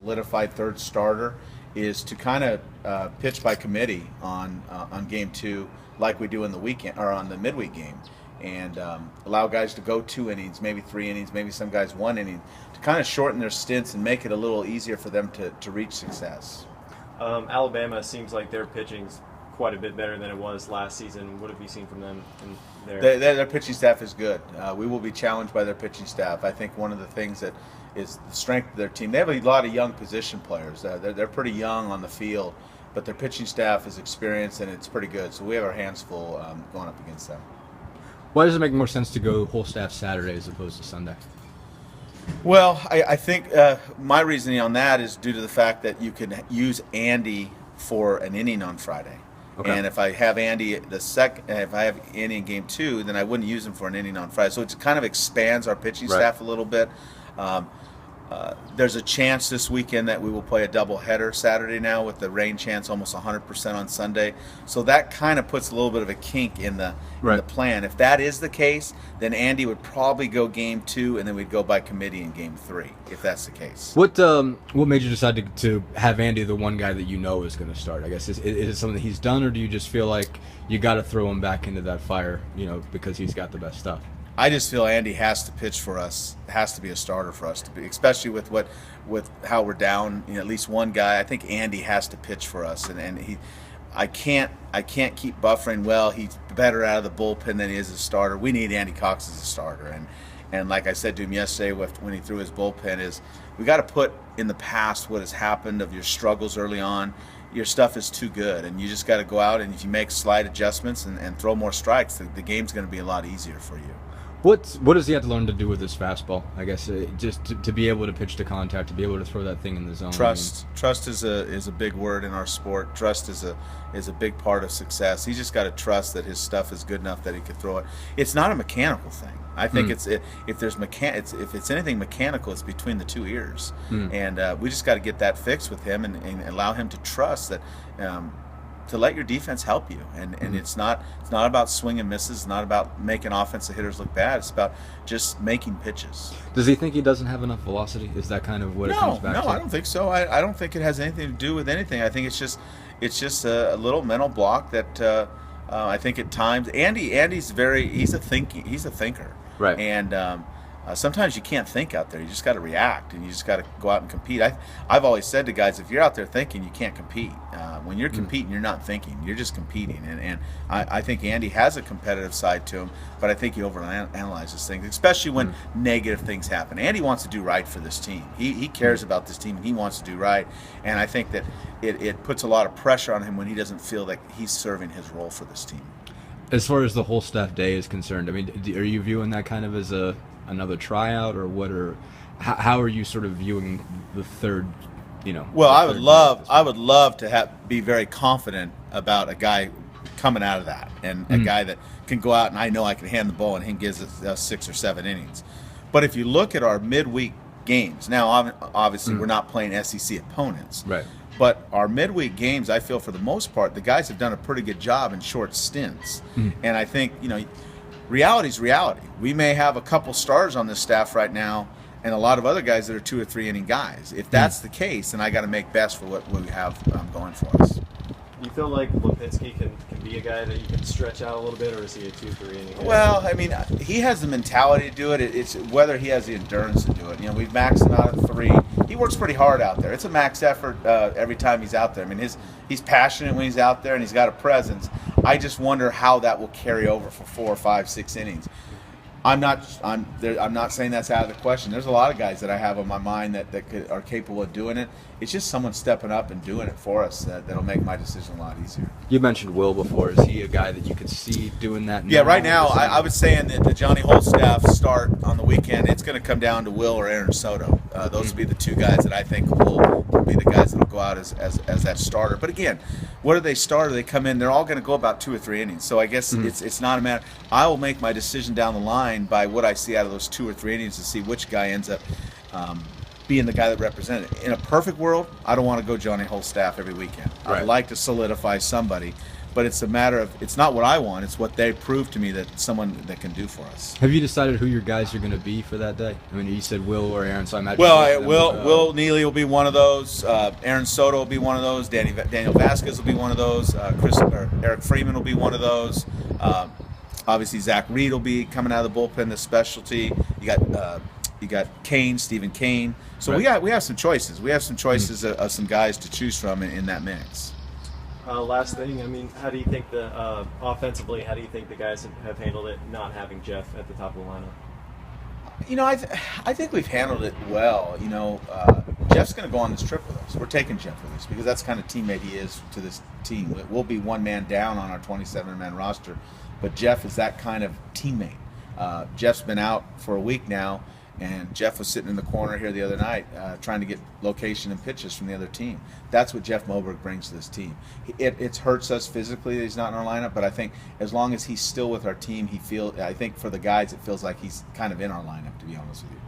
solidified third starter is to kind of pitch by committee on game 2, like we do in the weekend or on the midweek game, and allow guys to go 2 innings, maybe 3 innings, maybe some guys 1 inning, to kind of shorten their stints and make it a little easier for them to reach success. Alabama seems like their pitching's quite a bit better than it was last season. What have you seen from them? Their pitching staff is good. We will be challenged by their pitching staff. I think one of the things that is the strength of their team, they have a lot of young position players. They're pretty young on the field, but their pitching staff is experienced and it's pretty good. So we have our hands full going up against them. Why does it make more sense to go whole staff Saturday as opposed to Sunday? Well, I think my reasoning on that is due to the fact that you can use Andy for an inning on Friday. Okay. And if I have Andy if I have Andy in game 2, then I wouldn't use him for an inning on Friday. So it kind of expands our pitching staff a little bit. There's a chance this weekend that we will play a doubleheader Saturday now with the rain chance almost 100% on Sunday. So that kind of puts a little bit of a kink in the plan. If that is the case, then Andy would probably go game 2, and then we'd go by committee in game 3, if that's the case. What made you decide to have Andy the one guy that you know is going to start? I guess is it something that he's done, or do you just feel like you got to throw him back into that fire, because he's got the best stuff? I just feel Andy has to pitch for us, has to be a starter for us, especially with how we're down, at least one guy. I think Andy has to pitch for us, and I can't keep buffering. Well, he's better out of the bullpen than he is as a starter. We need Andy Cox as a starter, and like I said to him yesterday when he threw his bullpen, is we got to put in the past what has happened of your struggles early on. Your stuff is too good, and you just got to go out, and if you make slight adjustments and throw more strikes, the game's going to be a lot easier for you. What does he have to learn to do with his fastball? I guess just to be able to pitch to contact, to be able to throw that thing in the zone. Trust is a big word in our sport. Trust is a big part of success. He's just got to trust that his stuff is good enough that he could throw it. It's not a mechanical thing. I think if it's anything mechanical, it's between the 2 ears, and we just got to get that fixed with him and allow him to trust that. To let your defense help you, and it's not about swing and misses. It's not about making offensive hitters look bad. It's about just making pitches. Does he think he doesn't have enough velocity? Is that kind of what it comes back to? No, I don't think so. I don't think it has anything to do with anything. I think it's just a little mental block that I think at times Andy's he's a thinker. Right. And sometimes you can't think out there. You just got to react, and you just got to go out and compete. I've always said to guys, if you're out there thinking, you can't compete. When you're competing, you're not thinking. You're just competing. And I think Andy has a competitive side to him, but I think he overanalyzes things, especially when negative things happen. Andy wants to do right for this team. He cares about this team, and he wants to do right. And I think that it puts a lot of pressure on him when he doesn't feel that he's serving his role for this team. As far as the whole staff day is concerned, I mean, are you viewing that kind of as another tryout, or how are you sort of viewing the third? Well, I would love to be very confident about a guy coming out of that, and a guy that can go out and I know I can hand the ball and he gives us 6 or 7 innings. But if you look at our midweek games, now obviously we're not playing SEC opponents, right? But our midweek games, I feel for the most part, the guys have done a pretty good job in short stints, and I think reality's reality. We may have a couple stars on this staff right now and a lot of other guys that are 2 or 3 inning guys. If that's the case, then I got to make best for what we have going for us. You feel like Lipinski can be a guy that you can stretch out a little bit, or is he a 2-3 inning guy? Well, I mean, he has the mentality to do it. It's whether he has the endurance to do it. We've maxed him out at 3. He works pretty hard out there. It's a max effort every time he's out there. I mean, he's passionate when he's out there, and he's got a presence. I just wonder how that will carry over for 4, 5, 6 innings. I'm not saying that's out of the question. There's a lot of guys that I have on my mind that are capable of doing it. It's just someone stepping up and doing it for us that'll make my decision a lot easier. You mentioned Will before. Is he a guy that you could see doing that? Yeah, right now I would say in the Johnny Holt staff start on the weekend, it's going to come down to Will or Aaron Soto. Those would be the 2 guys that I think will be the guys that will go out as that starter. But again, what do they start? They come in, they're all going to go about 2 or 3 innings. So I guess it's not a matter. I will make my decision down the line by what I see out of those 2 or 3 innings to see which guy ends up being the guy that represented it. In a perfect world, I don't want to go Johnny Holt staff every weekend. Right. I'd like to solidify somebody. but it's a matter of, it's not what I want, it's what they prove to me that someone that can do for us. Have you decided who your guys are going to be for that day? I mean, you said Will or Aaron, so I imagine. Well, Will Neely will be one of those. Aaron Soto will be one of those. Daniel Vasquez will be one of those. Eric Freeman will be one of those. Obviously, Zach Reed will be coming out of the bullpen, the specialty. You got Kane, Stephen Kane. So right. we have some choices. We have some choices of some guys to choose from in that mix. Last thing, I mean, how do you think offensively? How do you think the guys have handled it, not having Jeff at the top of the lineup? You know, I think we've handled it well. You know, Jeff's going to go on this trip with us. We're taking Jeff with us because that's the kind of teammate he is to this team. We'll be one man down on our 27-man roster, but Jeff is that kind of teammate. Jeff's been out for a week now, and Jeff was sitting in the corner here the other night trying to get location and pitches from the other team. That's what Jeff Moberg brings to this team. It hurts us physically that he's not in our lineup, but I think as long as he's still with our team, I think for the guys it feels like he's kind of in our lineup, to be honest with you.